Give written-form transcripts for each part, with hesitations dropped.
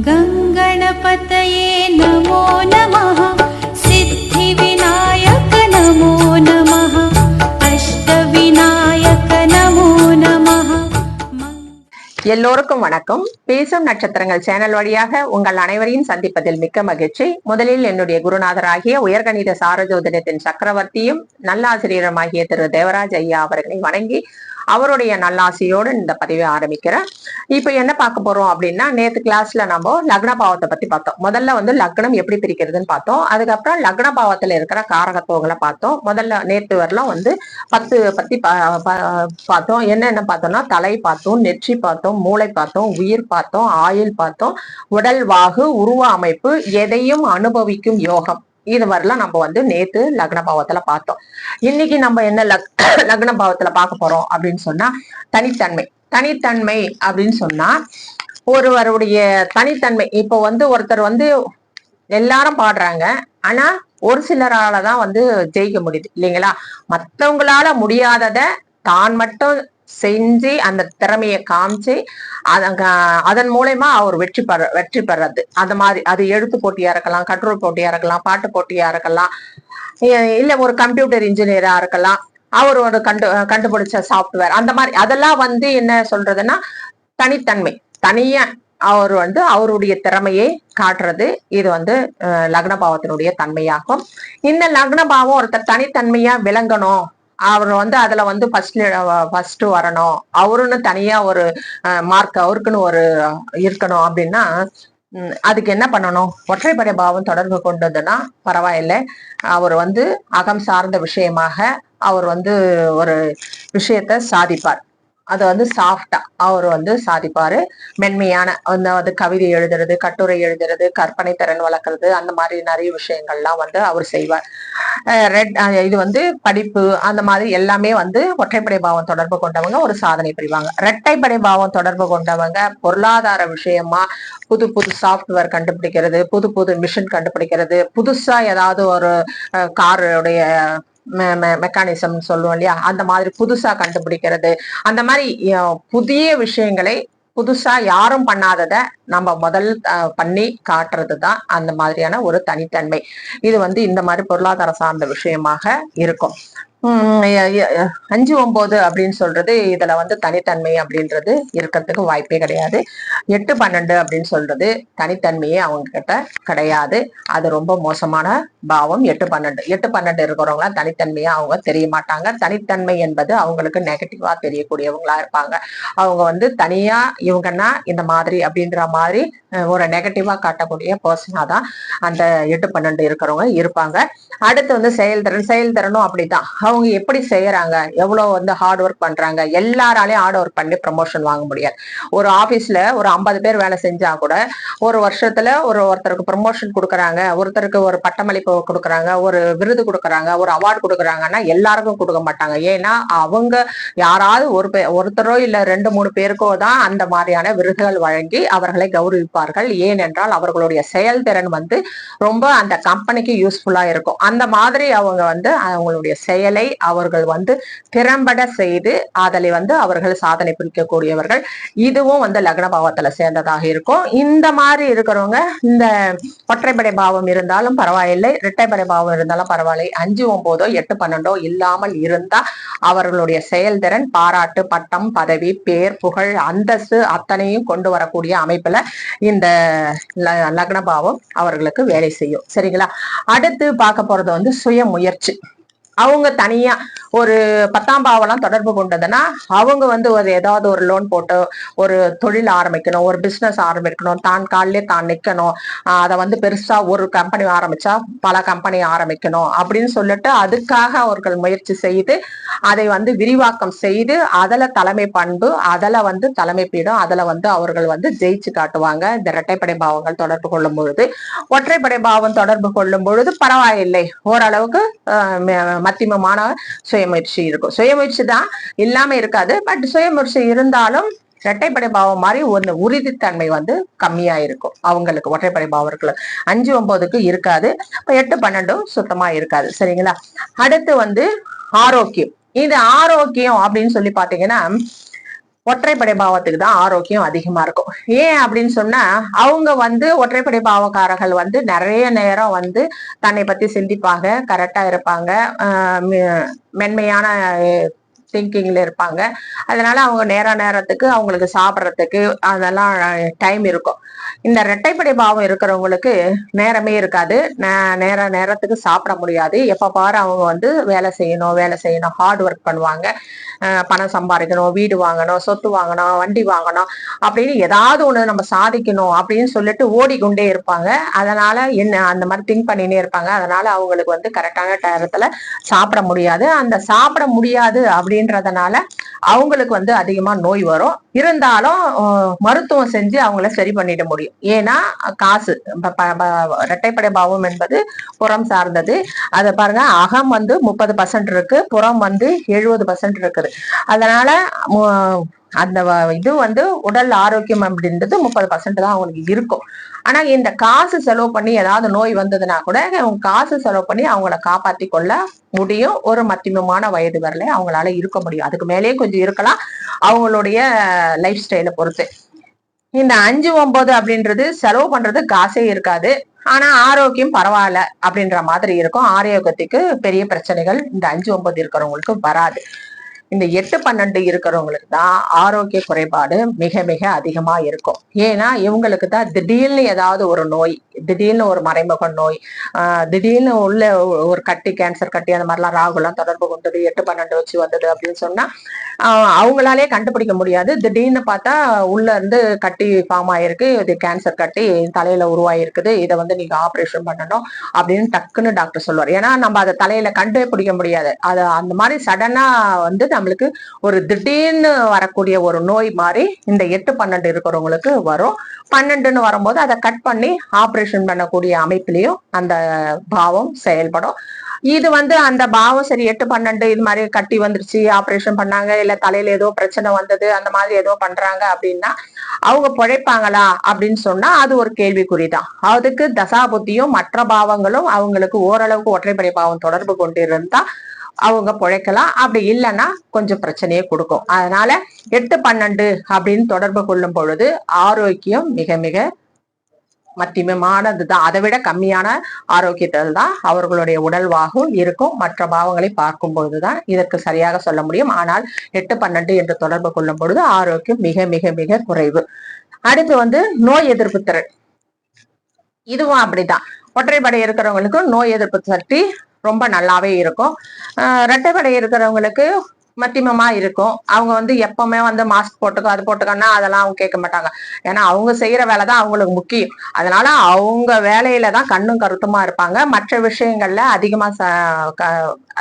गंगणपतये नमो नमः सिद्धिविनायक नमो नमः अष्टविनायक नमो नमः। எல்லோருக்கும் வணக்கம். பேசும் நட்சத்திரங்கள் சேனல் வழியாக உங்கள் அனைவரையும் சந்திப்பதில் மிக்க மகிழ்ச்சி. முதலில் என்னுடைய குருநாதராகிய உயர்கணித சாரஜோதிடத்தின் சக்கரவர்த்தியும் நல்லாசிரியருமாகிய திரு தேவராஜ் ஐயா அவர்களை வணங்கி அவருடைய நல்லாசியோடு இந்த பதிவை ஆரம்பிக்கிறேன். இப்ப என்ன பார்க்க போறோம் அப்படின்னா, நேத்து கிளாஸ்ல நம்ம லக்ன பாவத்தை பத்தி பார்த்தோம். முதல்ல லக்னம் எப்படி பிரிக்கிறதுன்னு பார்த்தோம். அதுக்கப்புறம் லக்ன பாவத்துல இருக்கிற காரகத்துவங்களை பார்த்தோம். முதல்ல நேத்து வரலாம் 10 பத்தி பார்த்தோம். என்னென்ன பார்த்தோம்னா, தலை பார்த்தோம், நெற்றி பார்த்தோம், மூளை பார்த்தோம், உயிர் பார்த்தோம், ஆயுள் பார்த்தோம், உடல் வாகு, உருவ அமைப்பு, எதையும் அனுபவிக்கும் யோகம். இது மாதிரிலாம் நம்ம நேத்து லக்ன பாவத்துல பார்த்தோம். இன்னைக்கு நம்ம என்ன லக்ன பாவத்துல பார்க்க போறோம் அப்படின்னு சொன்னா, தனித்தன்மை அப்படின்னு சொன்னா ஒருவருடைய தனித்தன்மை. இப்போ ஒருத்தர் எல்லாரும் பாடுறாங்க, ஆனா ஒரு சிலராலதான் ஜெயிக்க முடியுது இல்லைங்களா? மத்தவங்களால முடியாதத தான் மட்டும் செஞ்சு அந்த திறமையை காமிச்சு அதன் மூலயமா அவர் வெற்றி பெறது. அந்த மாதிரி அது எழுத்து போட்டியா இருக்கலாம், கட்டுரை போட்டியா இருக்கலாம், பாட்டு போட்டியா இருக்கலாம், இல்ல ஒரு கம்ப்யூட்டர் இன்ஜினியரா இருக்கலாம், அவர் ஒரு கண்டுபிடிச்ச சாப்ட்வேர், அந்த மாதிரி அதெல்லாம் என்ன சொல்றதுன்னா தனித்தன்மை. தனியா அவர் அவருடைய திறமையை காட்டுறது. இது லக்ன பாவத்தினுடைய தன்மையாகும். இந்த லக்ன பாவம் ஒருத்தர் தனித்தன்மையா விளங்கணும், அவர் அதுல ஃபர்ஸ்ட் வரணும், அவருன்னு தனியா ஒரு மார்க் அவருக்குன்னு ஒரு இருக்கணும் அப்படின்னா அதுக்கு என்ன பண்ணணும்? ஒற்றைப்படை பாவம் தொடர்பு கொண்டதுன்னா பரவாயில்லை. அவர் அகம் சார்ந்த விஷயமாக அவர் ஒரு விஷயத்த சாதிப்பார். அது சாஃப்டா அவர் சாதிப்பாரு. மென்மையான கவிதை எழுதுறது, கட்டுரை எழுதுறது, கற்பனை திறன் வளர்க்கறது, அந்த மாதிரி நிறைய விஷயங்கள்லாம் அவர் செய்வார். இது படிப்பு, அந்த மாதிரி எல்லாமே ஒற்றைப்படை பாவம் தொடர்பு கொண்டவங்க ஒரு சாதனை புரிவாங்க. இரட்டைப்படை பாவம் தொடர்பு கொண்டவங்க பொருளாதார விஷயமா புது சாப்ட்வேர் கண்டுபிடிக்கிறது, புது மிஷின் கண்டுபிடிக்கிறது, புதுசா ஏதாவது ஒரு காருடைய மெக்கானிசம் சொல்லுவோம் இல்லையா, அந்த மாதிரி புதுசா கண்டுபிடிக்கிறது, அந்த மாதிரி புதிய விஷயங்களை புதுசா யாரும் பண்ணாதத நம்ம முதல் பண்ணி காட்டுறதுதான் அந்த மாதிரியான ஒரு தனித்தன்மை. இது இந்த மாதிரி பொருளாதார சார்ந்த விஷயமாக இருக்கும். 5, 9 அப்படின்னு சொல்றது இதுல தனித்தன்மை அப்படின்றது இருக்கிறதுக்கு வாய்ப்பே கிடையாது. 8, 12 அப்படின்னு சொல்றது தனித்தன்மையே அவங்க கிட்ட கிடையாது. அது ரொம்ப மோசமான பாவம். 8, 12 இருக்கிறவங்க தனித்தன்மையா அவங்க தெரிய மாட்டாங்க. தனித்தன்மை என்பது அவங்களுக்கு நெகட்டிவா தெரியக்கூடியவங்களா இருப்பாங்க. அவங்க தனியா இவங்கன்னா இந்த மாதிரி அப்படின்ற மாதிரி ஒரு நெகட்டிவா காட்டக்கூடிய பர்சனா தான் அந்த 8, 12 இருக்கிறவங்க இருப்பாங்க. அடுத்து செயல்திறனும் அப்படித்தான். அவங்க எப்படி செய்யறாங்க, எவ்வளவு ஹார்ட் ஒர்க் பண்றாங்க. எல்லாராலையும் ஹார்ட் ஒர்க் பண்ணி ப்ரமோஷன் வாங்க முடியாது. ஒரு ஆபீஸ்ல ஒரு 50 பேர் வேலை செஞ்சா கூட ஒரு வருஷத்துல ஒருத்தருக்கு ப்ரமோஷன் கொடுக்குறாங்க, ஒருத்தருக்கு ஒரு பட்டமளிப்பு கொடுக்குறாங்க, ஒரு விருது கொடுக்குறாங்க, ஒரு அவார்டு கொடுக்குறாங்கன்னா எல்லாருக்கும் கொடுக்க மாட்டாங்க. ஏன்னா அவங்க யாராவது ஒருத்தரோ இல்ல 2, 3 பேருக்கோ தான் அந்த மாதிரியான விருதுகள் வழங்கி அவர்களை கௌரவிப்பார்கள். ஏனென்றால் அவர்களுடைய செயல்திறன் ரொம்ப அந்த கம்பெனிக்கு யூஸ்ஃபுல்லா இருக்கும். அந்த மாதிரி அவங்க அவங்களுடைய செயலை அவர்கள் திறம்பட செய்து அதில் அவர்கள் சாதனை புரிக்கக்கூடியவர்கள். இதுவும் லக்ன பாவத்துல சேர்ந்ததாக இருக்கும். இந்த மாதிரி இருக்கிறவங்க இந்த ஒற்றைப்படை பாவம் இருந்தாலும் பரவாயில்லை, இரட்டைப்படை பாவம் இருந்தாலும் பரவாயில்லை, 5, 9, 8, 12 இல்லாமல் இருந்தா அவர்களுடைய செயல்திறன், பாராட்டு, பட்டம், பதவி, பேர், புகழ், அந்தஸ்து அத்தனையும் கொண்டு வரக்கூடிய அமைப்புல இந்த லக்ன பாவம் அவர்களுக்கு வேலை செய்யும். சரிங்களா? அடுத்து பார்க்க போறது சுய முயற்சி. அவங்க தனியா ஒரு 10ஆம் பாவம்லாம் தொடர்பு கொண்டதுன்னா அவங்க ஒரு ஏதாவது ஒரு லோன் போட்டு ஒரு தொழில் ஆரம்பிக்கணும், ஒரு பிசினஸ் ஆரம்பிக்கணும், தான் காலிலே தான் நிக்கணும், அதை பெருசா ஒரு கம்பெனி ஆரம்பிச்சா பல கம்பெனி ஆரம்பிக்கணும் அப்படின்னு சொல்லிட்டு அதுக்காக அவர்கள் முயற்சி செய்து அதை விரிவாக்கம் செய்து அதுல தலைமை பண்பு, அதுல தலைமை பீடம், அதுல அவர்கள் ஜெயிச்சு காட்டுவாங்க. இந்த இரட்டைப்படை பாவங்கள் தொடர்பு கொள்ளும் பொழுது. ஒற்றைப்படை பாவம் தொடர்பு கொள்ளும் பொழுது பரவாயில்லை, ஓரளவுக்கு மத்தியமமான சுயமுயற்சி இருக்கும். சுயமுயற்சி தான் இல்லாம இருக்காது, பட் சுயமுயற்சி இருந்தாலும் இரட்டைப்படை பாவம் மாதிரி ஒரு உறுதித்தன்மை கம்மியா இருக்கும் அவங்களுக்கு. ஒற்றைப்படை பாவர்கள் 5, 9க்கு இருக்காது. 8, 12 சுத்தமா இருக்காது. சரிங்களா? அடுத்து ஆரோக்கியம். இது ஆரோக்கியம் அப்படின்னு சொல்லி பாத்தீங்கன்னா ஒற்றைப்படை பாவத்துக்கு தான் ஆரோக்கியம் அதிகமா இருக்கும். ஏன் அப்படின்னு சொன்னா அவங்க ஒற்றைப்படை பாவக்காரர்கள் நிறைய நேரம் தன்னை பத்தி சிந்திப்பாங்க, கரெக்டா இருப்பாங்க, மென்மையான திங்கிங்ல இருப்பாங்க. அதனால அவங்க நேரத்துக்கு அவங்களுக்கு சாப்பிட்றதுக்கு அதெல்லாம் டைம் இருக்கும். இந்த இரட்டைப்படை பாவம் இருக்கிறவங்களுக்கு நேரமே இருக்காது, நேரத்துக்கு சாப்பிட முடியாது. எப்ப பாரு அவங்க வேலை செய்யணும், ஹார்ட் ஒர்க் பண்ணுவாங்க, பணம் சம்பாதிக்கணும், வீடு வாங்கணும், சொத்து வாங்கணும், வண்டி வாங்கணும் அப்படின்னு ஏதாவது ஒண்ணு நம்ம சாதிக்கணும் அப்படின்னு சொல்லிட்டு ஓடிக்கொண்டே இருப்பாங்க. அதனால அந்த மாதிரி திங்க் பண்ணினே இருப்பாங்க. அதனால அவங்களுக்கு கரெக்டான நேரத்துல சாப்பிட முடியாது. அந்த சாப்பிட முடியாது அப்படின்றதுனால அவங்களுக்கு அதிகமா நோய் வரும். இருந்தாலும் மருத்துவம் செஞ்சு அவங்கள சரி பண்ணிட முடியும். ஏன்னா காசு, இரட்டைப்படை பாவம் என்பது புறம் சார்ந்தது. அதை பாருங்க, அகம் 30% இருக்கு, புறம் 70% இருக்குது. அதனால அந்த இது உடல் ஆரோக்கியம் அப்படின்றது 30% தான் அவங்களுக்கு இருக்கும். ஆனா இந்த காசு செலவு பண்ணி ஏதாவது நோய் வந்ததுன்னா கூட காசு செலவு பண்ணி அவங்கள காப்பாத்தி கொள்ள முடியும். ஒரு மத்தியமமான வயது வரல அவங்களால இருக்க முடியும். அதுக்கு மேலேயே கொஞ்சம் இருக்கலாம், அவங்களுடைய லைஃப் ஸ்டைலை பொறுத்து. இந்த 5-9 அப்படின்றது செலவு பண்றது காசே இருக்காது, ஆனா ஆரோக்கியம் பரவாயில்ல அப்படின்ற மாதிரி இருக்கும். ஆரோக்கியத்துக்கு பெரிய பிரச்சனைகள் இந்த 5-9 இருக்கிறவங்களுக்கு வராது. இந்த 8-12 இருக்கிறவங்களுக்கு தான் ஆரோக்கிய குறைபாடு மிக மிக அதிகமா இருக்கும். ஏன்னா இவங்களுக்கு தான் திடீர்னு ஏதாவது ஒரு நோய், திடீர்னு ஒரு மறைமுக நோய், திடீர்னு உள்ள ஒரு கட்டி, கேன்சர் கட்டி, அந்த மாதிரிலாம் ராகுலாம் தொடர்பு கொண்டது, 8-12 வச்சு வந்தது அப்படின்னு சொன்னா அவங்களாலே கண்டுபிடிக்க முடியாது. திடீர்னு பார்த்தா உள்ள இருந்து கட்டி ஃபார்ம் ஆயிருக்கு, இது கேன்சர் கட்டி தலையில உருவாயிருக்குது, இதை நீங்க ஆப்ரேஷன் பண்ணணும் அப்படின்னு டக்குன்னு டாக்டர் சொல்லுவார். ஏன்னா நம்ம அதை தலையில கண்டுபிடிக்க முடியாது. அது அந்த மாதிரி சடனா நம்மளுக்கு ஒரு திடீர்னு வரக்கூடிய ஒரு நோய் மாதிரி இந்த 8-12 இருக்கிறவங்களுக்கு வரும். 12ன்னு வரும்போது அதை கட் பண்ணி ஆப்ரேஷன் பண்ணக்கூடிய அமைப்பிலையும் அந்த பாவம் செயல்படும். இது அந்த பாவம் சரி 8-12 இது மாதிரி கட்டி வந்துருச்சு, ஆப்ரேஷன் பண்ணாங்க, இல்ல தலையில ஏதோ பிரச்சனை வந்தது, அந்த மாதிரி ஏதோ பண்றாங்க அப்படின்னா அவங்க பிழைப்பாங்களா அப்படின்னு சொன்னா அது ஒரு கேள்விக்குறிதான். அதுக்கு தசாபுத்தியும் மற்ற பாவங்களும் அவங்களுக்கு ஓரளவுக்கு ஒற்றைப்படை பாவம் தொடர்பு கொண்டு இருந்தா அவங்க பிழைக்கலாம். அப்படி இல்லைன்னா கொஞ்சம் பிரச்சனையே கொடுக்கும். அதனால 8-12 அப்படின்னு தொடர்பு கொள்ளும் பொழுது ஆரோக்கியம் மிக மிக மத்தியமானதுதான். அதை விட கம்மியான ஆரோக்கியத்தில் தான் அவர்களுடைய உடல்வாகும் இருக்கும். மற்ற பாவங்களை பார்க்கும் பொழுதுதான் இதற்கு சரியாக சொல்ல முடியும். ஆனால் 8-12 என்று தொடர்பு கொள்ளும் பொழுது ஆரோக்கியம் மிக மிக மிக குறைவு. அடுத்து நோய் எதிர்ப்பு திறன், இதுவும் அப்படிதான். ஒற்றைப்படை இருக்கிறவங்களுக்கு நோய் எதிர்ப்பு சக்தி ரொம்ப நல்லாவே இருக்கும். இரட்டைப்படை இருக்கிறவங்களுக்கு மத்தியமமா இருக்கும். அவங்க எப்பவுமே மாஸ்க் போட்டுக்கோ அது போட்டுக்கோன்னா அதெல்லாம் அவங்க கேட்க மாட்டாங்க. ஏன்னா அவங்க செய்யற வேலைதான் அவங்களுக்கு முக்கியம். அதனால அவங்க வேலையில தான் கண்ணும் கருத்துமா இருப்பாங்க. மற்ற விஷயங்கள்ல அதிகமா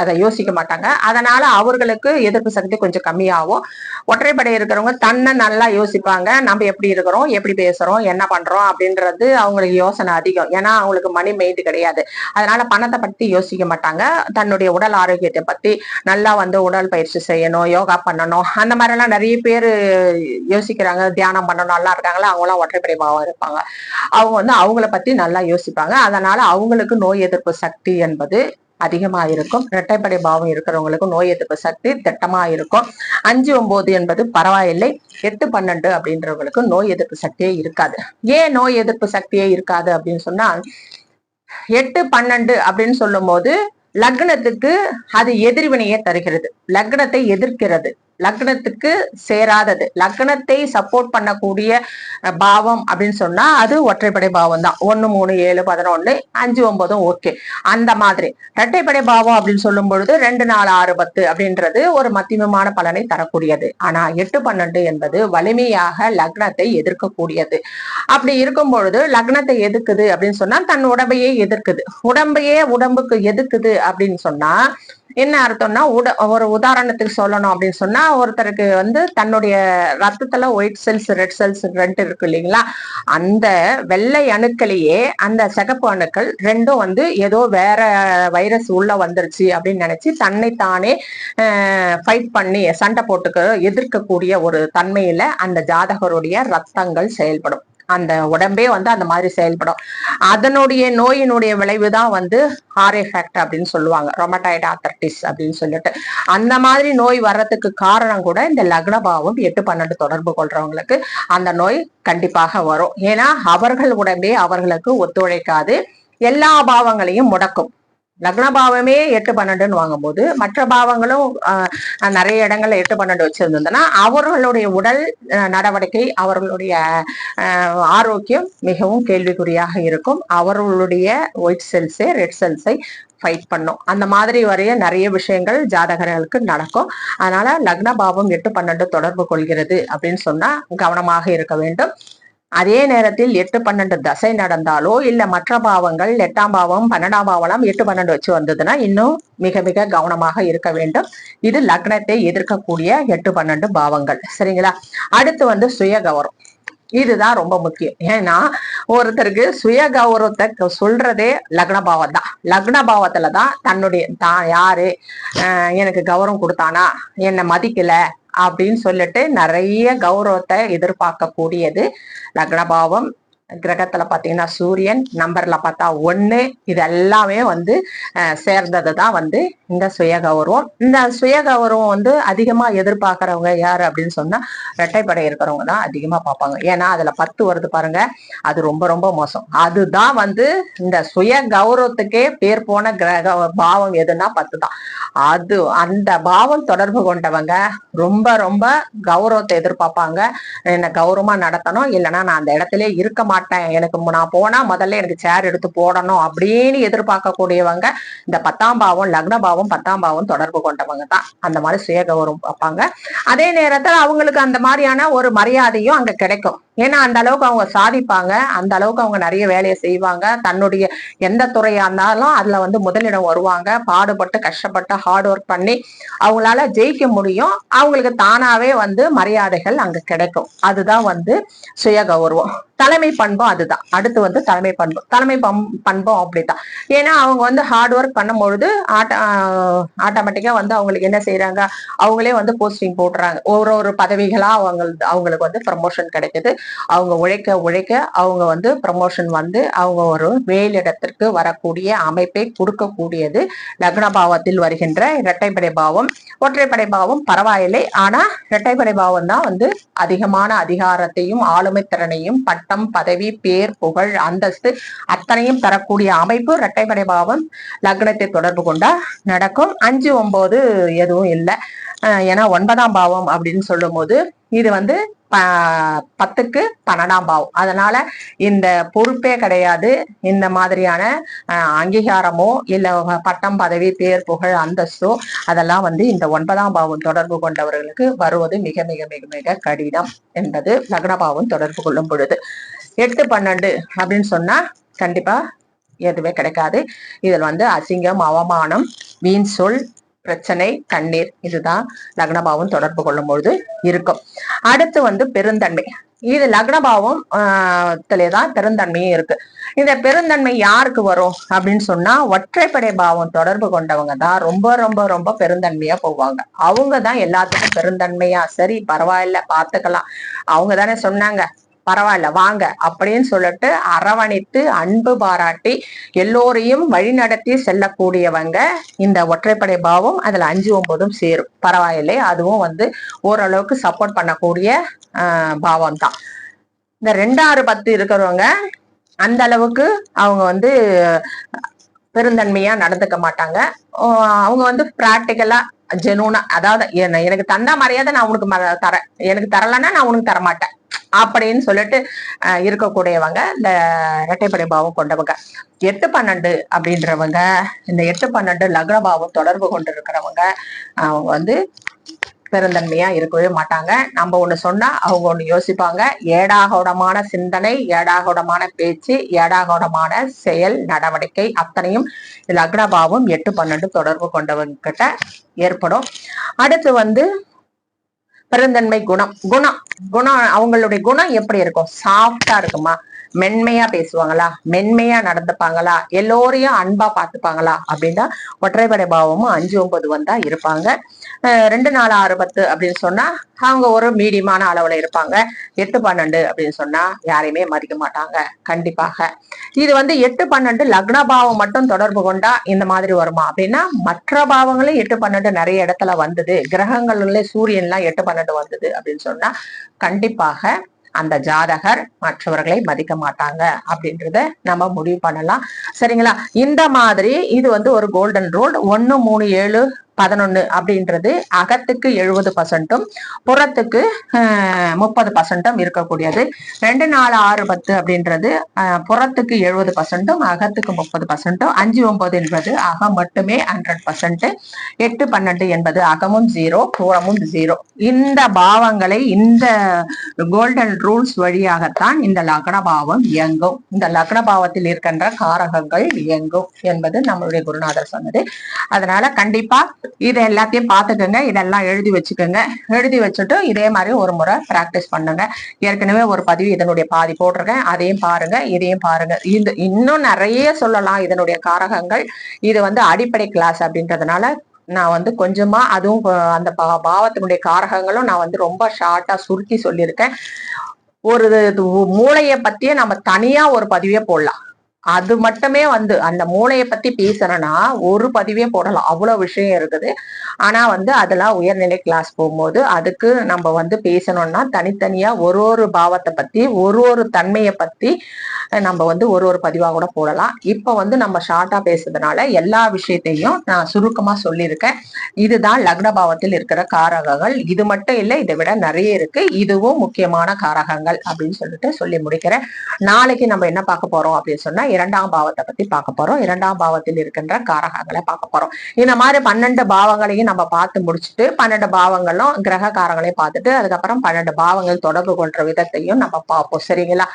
அதை யோசிக்க மாட்டாங்க. அதனால அவர்களுக்கு எதிர்ப்பு சக்தி கொஞ்சம் கம்மியாகும். ஒற்றைப்படை இருக்கிறவங்க தன்னை நல்லா யோசிப்பாங்க. நம்ம எப்படி இருக்கிறோம், எப்படி பேசுறோம், என்ன பண்றோம் அப்படின்றது அவங்களுக்கு யோசனை அதிகம். ஏன்னா அவங்களுக்கு மணி மெயின்ட் கிடையாது. அதனால பணத்தை பத்தி யோசிக்க மாட்டாங்க. தன்னுடைய உடல் ஆரோக்கியத்தை பத்தி நல்லா உடல் பயிற்சி செய்யணும், யோகா பண்ணணும், அந்த மாதிரி எல்லாம் நிறைய பேர் யோசிக்கிறாங்க. தியானம் பண்ணணும், நல்லா இருக்காங்களா, அவங்க எல்லாம் ஒற்றைப்படை பாவம் இருப்பாங்க. அவங்க அவங்கள பத்தி நல்லா யோசிப்பாங்க. அதனால அவங்களுக்கு நோய் எதிர்ப்பு சக்தி என்பது அதிகமா இருக்கும். இரட்டைப்படை பாவம் இருக்கிறவங்களுக்கு நோய் எதிர்ப்பு சக்தி திட்டமா இருக்கும். 5-9 என்பது பரவாயில்லை. 8-12 அப்படின்றவங்களுக்கு நோய் எதிர்ப்பு சக்தியே இருக்காது. ஏன் நோய் எதிர்ப்பு சக்தியே இருக்காது அப்படின்னு சொன்னா 8-12 அப்படின்னு சொல்லும் போது லக்னத்துக்கு அது எதிர்வினையை தருகிறது, லக்னத்தை எதிர்க்கிறது, லக்னத்துக்கு சேராதது. லக்னத்தை சப்போர்ட் பண்ணக்கூடிய பாவம் அப்படின்னு சொன்னா அது ஒற்றைப்படை பாவம் தான். 1, 3, 7, 11, 5, 9 ஓகே. அந்த மாதிரி இரட்டைப்படை பாவம் அப்படின்னு சொல்லும் பொழுது 2, 4, 6, 10 அப்படின்றது ஒரு மத்தியமமான பலனை தரக்கூடியது. ஆனா 8-12 என்பது வலிமையாக லக்னத்தை எதிர்க்கக்கூடியது. அப்படி இருக்கும் பொழுது லக்னத்தை எதிர்க்குது அப்படின்னு சொன்னா தன் உடம்பையே எதிர்க்குது. உடம்புக்கு எதிர்க்குது அப்படின்னு சொன்னா என்ன அர்த்தம்னா, ஒரு உதாரணத்துக்கு சொல்லணும் அப்படின்னு சொன்னா, ஒருத்தருக்கு தன்னுடைய ரத்தத்துல ஒயிட் செல்ஸ், ரெட் செல்ஸ் 2 இருக்கு இல்லைங்களா, அந்த வெள்ளை அணுக்களையே அந்த சிகப்பு அணுக்கள் ரெண்டும் ஏதோ வேற வைரஸ் உள்ள வந்துருச்சு அப்படின்னு நினைச்சு தன்னைத்தானே ஃபைட் பண்ணி சண்டை போட்டுக்க எதிர்க்கக்கூடிய ஒரு தன்மையில அந்த ஜாதகருடைய ரத்தங்கள் செயல்படும். அந்த உடம்பே வந்து அந்த மாதிரி செயல்படும். அதனுடைய நோயினுடைய விளைவு தான் வந்து எஃபெக்ட் அப்படின்னு சொல்லுவாங்க, ரொமட்டாய்டு ஆர்த்தரைட்டிஸ் அப்படின்னு சொல்லிட்டு. அந்த மாதிரி நோய் வர்றதுக்கு காரணம் கூட இந்த லக்னபாவம் 8 12 தொடர்பு கொள்றவங்களுக்கு அந்த நோய் கண்டிப்பாக வரும். ஏன்னா அவர்கள் உடம்பே அவர்களுக்கு ஒத்துழைக்காது, எல்லா பாவங்களையும் முடக்கும். லக்னபாவமே 8 12 வாங்கும்போது மற்ற பாவங்களும் நிறைய இடங்கள்ல 8 12 வச்சிருந்ததுன்னா அவர்களுடைய உடல் நடவடிக்கை, அவர்களுடைய ஆரோக்கியம் மிகவும் கேள்விக்குறியாக இருக்கும். அவர்களுடைய ஒயிட் செல்ஸை ரெட் செல்ஸை ஃபைட் பண்ணும். அந்த மாதிரி வரைய நிறைய விஷயங்கள் ஜாதகர்களுக்கு நடக்கும். அதனால லக்னபாவம் 8 12 தொடர்பு கொள்கிறது அப்படின்னு சொன்னா கவனமாக இருக்க வேண்டும். அதே நேரத்தில் 8 12 தசை நடந்தாலோ இல்ல மற்ற பாவங்கள் 8ஆம் பாவம் 12ஆம் பாவம் 8 12 வச்சு வந்ததுன்னா இன்னும் மிக மிக கவனமாக இருக்க வேண்டும். இது லக்னத்தை எதிர்க்கக்கூடிய 8 12 பாவங்கள். சரிங்களா? அடுத்து வந்து சுய கௌரவம். இதுதான் ரொம்ப முக்கியம். ஏன்னா ஒருத்தருக்கு சுய கௌரவத்தை சொல்றதே லக்னபாவம் தான். லக்னபாவத்துலதான் தன்னுடைய தான் யாரு, எனக்கு கௌரவம் கொடுத்தானா, என்னை மதிக்கல அப்படின்னு சொல்லிட்டு நிறைய கௌரவத்தை எதிர்பார்க்க கூடியது லக்னபாவம். கிரகத்துல பாத்தீங்கன்னா சூரியன், நம்பர்ல பார்த்தா 1, இது எல்லாமே வந்து சேர்ந்ததுதான் வந்து இந்த சுய கௌரவம். இந்த சுய கௌரவம் வந்து அதிகமா எதிர்பார்க்கறவங்க யாரு அப்படின்னு சொன்னா இரட்டைப்படை இருக்கிறவங்க தான் அதிகமா பார்ப்பாங்க. ஏன்னா அதுல 10 வருது பாருங்க, அது ரொம்ப ரொம்ப மோசம். அதுதான் வந்து இந்த சுய கௌரவத்துக்கே பேர் போன கிரக பாவம் எதுன்னா 10 தான். அது அந்த பாவம் தொடர்பு கொண்டவங்க ரொம்ப ரொம்ப கௌரவத்தை எதிர்பார்ப்பாங்க. என்ன கௌரவமா நடத்தணும், இல்லைன்னா நான் அந்த இடத்துல இருக்க மாட்டேன், எனக்கு நான் போனா முதல்ல எனக்கு சேர் எடுத்து போடணும் அப்படின்னு எதிர்பார்க்கக்கூடியவங்க இந்த 10ஆம் பாவம், லக்ன பாவம் 10ஆம் பாவம் தொடர்பு கொண்டவங்க தான் அந்த மாதிரி சுய கௌரவம் பார்ப்பாங்க. அதே நேரத்துல அவங்களுக்கு அந்த மாதிரியான ஒரு மரியாதையும் அங்க கிடைக்கும். ஏன்னா அந்த அளவுக்கு அவங்க சாதிப்பாங்க, அந்த அளவுக்கு அவங்க நிறைய வேலையை செய்வாங்க. தன்னுடைய எந்த துறையா இருந்தாலும் அதுல வந்து முதலிடம் வருவாங்க. பாடுபட்டு கஷ்டப்பட்டு ஹார்ட் ஒர்க் பண்ணி அவங்களால ஜெயிக்க முடியும். அவங்களுக்கு தானாவே வந்து மரியாதைகள் அங்க கிடைக்கும். அதுதான் வந்து சுய கௌரவம். தலைமை பண்பும் அதுதான். அடுத்து வந்து தலைமை பண்பு. தலைமை பண்பும் அப்படித்தான். ஏன்னா அவங்க வந்து ஹார்ட் ஒர்க் பண்ணும்பொழுது ஆட்டோமேட்டிக்கா வந்து அவங்களுக்கு என்ன செய்யறாங்க, அவங்களே வந்து போஸ்டிங் போடுறாங்க. ஒரு பதவிகளா அவங்களுக்கு வந்து ப்ரமோஷன் கிடைக்குது. அவங்க உழைக்க உழைக்க அவங்க வந்து ப்ரமோஷன் வந்து அவங்க ஒரு மேலிடத்திற்கு வரக்கூடிய அமைப்பை கொடுக்கக்கூடியது லக்னபாவத்தில் வருகின்ற இரட்டைப்படை பாவம். ஒற்றைப்படை பாவம் பரவாயில்லை, ஆனா இரட்டைப்படை பாவம் தான் வந்து அதிகமான அதிகாரத்தையும் ஆளுமை திறனையும் பட்டம் பதவி பேர் புகழ் அந்தஸ்து அத்தனையும் தரக்கூடிய அமைப்பு இரட்டைப்படை பாவம் லக்னத்தை தொடர்பு கொண்டா நடக்கும். 5 9 எதுவும் இல்லை. ஏன்னா 9ஆம் பாவம் அப்படின்னு சொல்லும் போது இது வந்து 10க்கு 12ஆம் பாவம். அதனால இந்த பொறுப்பே கிடையாது. இந்த மாதிரியான அங்கீகாரமோ இல்ல பட்டம் பதவி பேர் புகழ் அந்தஸ்தோ அதெல்லாம் வந்து இந்த 9ஆம் பாவம் தொடர்பு கொண்டவர்களுக்கு வருவது மிக மிக மிக மிக கடினம் என்பது லக்னபாவம் தொடர்பு கொள்ளும் பொழுது. 8 12 அப்படின்னு சொன்னா கண்டிப்பா எதுவுமே கிடைக்காது. இதில் வந்து அசிங்கம், அவமானம், வீண் சொல், பிரச்சனை, கண்ணீர், இதுதான் லக்னபாவம் தொடர்பு கொள்ளும் பொழுது இருக்கும். அடுத்து வந்து பெருந்தன்மை. இது லக்னபாவம் தான் பெருந்தன்மையும் இருக்கு. இந்த பெருந்தன்மை யாருக்கு வரும் அப்படின்னு சொன்னா ஒற்றைப்படை பாவம் தொடர்பு கொண்டவங்க தான் ரொம்ப ரொம்ப ரொம்ப பெருந்தன்மையா போவாங்க. அவங்க தான் எல்லாத்துக்கும் பெருந்தன்மையா சரி பரவாயில்ல பாத்துக்கலாம், அவங்க தானே சொன்னாங்க பரவாயில்ல வாங்க அப்படின்னு சொல்லிட்டு அரவணைத்து அன்பு பாராட்டி எல்லோரையும் வழிநடத்தி செல்லக்கூடியவங்க இந்த ஒற்றைப்படை பாவம். அதுல 5 9 சேரும். பரவாயில்லை, அதுவும் வந்து ஓரளவுக்கு சப்போர்ட் பண்ணக்கூடிய பாவம் தான். இந்த 2 6 10 இருக்கிறவங்க அந்த அளவுக்கு அவங்க வந்து பெருந்தன்மையா நடந்துக்க மாட்டாங்க. அவங்க வந்து பிராக்டிக்கலா ஜெனூனா, அதாவது எனக்கு தந்தா மரியாதை நான் உனக்கு தரேன், எனக்கு தரலன்னா நான் உனக்கு தரமாட்டேன் அப்படின்னு சொல்லிட்டு இருக்கக்கூடியவங்க இந்த இரட்டைப்படை பாவம் கொண்டவங்க. 8 12 அப்படின்றவங்க, இந்த 8 12 லக்னபாவம் தொடர்பு கொண்டு இருக்கிறவங்க அவங்க வந்து பெருந்தன்மையா இருக்கவே மாட்டாங்க. நம்ம ஒண்ணு சொன்னா அவங்க ஒண்ணு யோசிப்பாங்க. ஏடாகோடமான சிந்தனை, ஏடாகோடமான பேச்சு, ஏடாகோடமான செயல் நடவடிக்கை அத்தனையும் லக்னபாவம் 8 12 தொடர்பு கொண்டவங்க கிட்ட ஏற்படும். அடுத்து வந்து பெருந்தன்மை குணம். குணம் அவங்களுடைய குணம் எப்படி இருக்கும்? சாஃப்டா இருக்குமா, மென்மையா பேசுவாங்களா, மென்மையா நடந்துப்பாங்களா, எல்லோரையும் அன்பா பார்த்துப்பாங்களா அப்படின்னா ஒற்றைப்படை பாவமும் 5-9 வந்தா இருப்பாங்க. 2-4-6-10 அப்படின்னு சொன்னா அவங்க ஒரு மீடியமான அளவுல இருப்பாங்க. 8-12 அப்படின்னு சொன்னா யாரையுமே மதிக்க மாட்டாங்க கண்டிப்பாக. இது 8-12 லக்ன பாவம் மட்டும் தொடர்பு கொண்டா இந்த மாதிரி வருமா அப்படின்னா மற்ற பாவங்களும் 8-12 நிறைய இடத்துல வந்தது, கிரகங்கள்ல சூரியன் எல்லாம் 8-12 வந்தது அப்படின்னு சொன்னா கண்டிப்பாக அந்த ஜாதகர் மற்றவர்களை மதிக்க மாட்டாங்க அப்படின்றத நம்ம முடிவு பண்ணலாம். சரிங்களா? இந்த மாதிரி இது ஒரு கோல்டன் ரூல். 1-3-7-11 அப்படின்றது அகத்துக்கு 70%, புறத்துக்கு 30% இருக்கக்கூடியது. 2-4-6-10 அப்படின்றது புறத்துக்கு 70%, அகத்துக்கு 30%. 5-9 என்பது அகம் மட்டுமே 100%. 8-12 என்பது அகமும் 0, புறமும் 0. இந்த பாவங்களை இந்த கோல்டன் ரூல்ஸ் வழியாகத்தான் இந்த லக்ன பாவம் இயங்கும். இந்த லக்ன பாவத்தில் இருக்கின்ற காரகங்கள் இயங்கும் என்பது நம்மளுடைய குருநாதர் சொன்னது. அதனால கண்டிப்பா இதை எல்லாத்தையும் பார்த்துக்கோங்க, இதெல்லாம் எழுதி வச்சுக்கோங்க. எழுதி வச்சுட்டு இதே மாதிரி ஒரு முறை பிராக்டிஸ் பண்ணுங்க. ஏற்கனவே ஒரு பதிவு இதனுடைய பாதி போட்டிருக்கேன், அதையும் பாருங்க, இதையும் பாருங்க. இன்னும் நிறைய சொல்லலாம் இதனுடைய காரகங்கள். இது அடிப்படை கிளாஸ் அப்படின்றதுனால நான் கொஞ்சமா அதுவும் அந்த பாவத்தினுடைய காரகங்களும் நான் ரொம்ப ஷார்ட்டா சுருக்கி சொல்லியிருக்கேன். ஒரு மூளைய பத்தியே நம்ம தனியா ஒரு பதிவே போடலாம். அது மட்டுமே அந்த மூளையை பத்தி பேசணும்னா ஒரு பதிவே போடலாம், அவ்வளவு விஷயம் இருக்குது. ஆனா அதெல்லாம் உயர்நிலை கிளாஸ் போகும்போது அதுக்கு நம்ம பேசணும்னா தனித்தனியா ஒரு பாவத்தை பத்தி ஒரு தன்மையை பத்தி நம்ம ஒரு பதிவா கூட போடலாம். இப்ப நம்ம ஷார்ட்டா பேசுறதுனால எல்லா விஷயத்தையும் நான் சுருக்கமா சொல்லியிருக்கேன். இதுதான் லக்ன பாவத்தில் இருக்கிற காரகங்கள். இது மட்டும் இல்லை, இதை விட நிறைய இருக்கு. இதுவும் முக்கியமான காரகங்கள் அப்படின்னு சொல்லிட்டு சொல்லி முடிக்கிறேன். நாளைக்கு நம்ம என்ன பார்க்க போறோம் அப்படின்னு சொன்னா 2ஆம் பாவத்தை பத்தி பார்க்க போறோம். 2ஆம் பாவத்தில் இருக்கின்ற காரகங்களை பார்க்க போறோம். இந்த மாதிரி 12 பாவங்களையும் நம்ம பார்த்து முடிச்சுட்டு 12 பாவங்களும் கிரக காரங்களையும் பார்த்துட்டு அதுக்கப்புறம் 12 பாவங்கள் தொடர்பு கொண்ட விதத்தையும் நம்ம பார்ப்போம். சரிங்களா?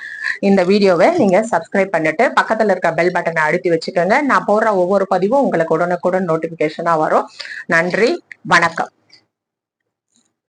இந்த வீடியோவை நீங்க சப்ஸ்கிரைப் பண்ணிட்டு பக்கத்துல இருக்க பெல் பட்டனை அழுத்தி வச்சுக்கோங்க. நான் போடுற ஒவ்வொரு பதிவும் உங்களுக்கு உடனுக்குடன் நோட்டிபிகேஷனா வரும். நன்றி, வணக்கம்.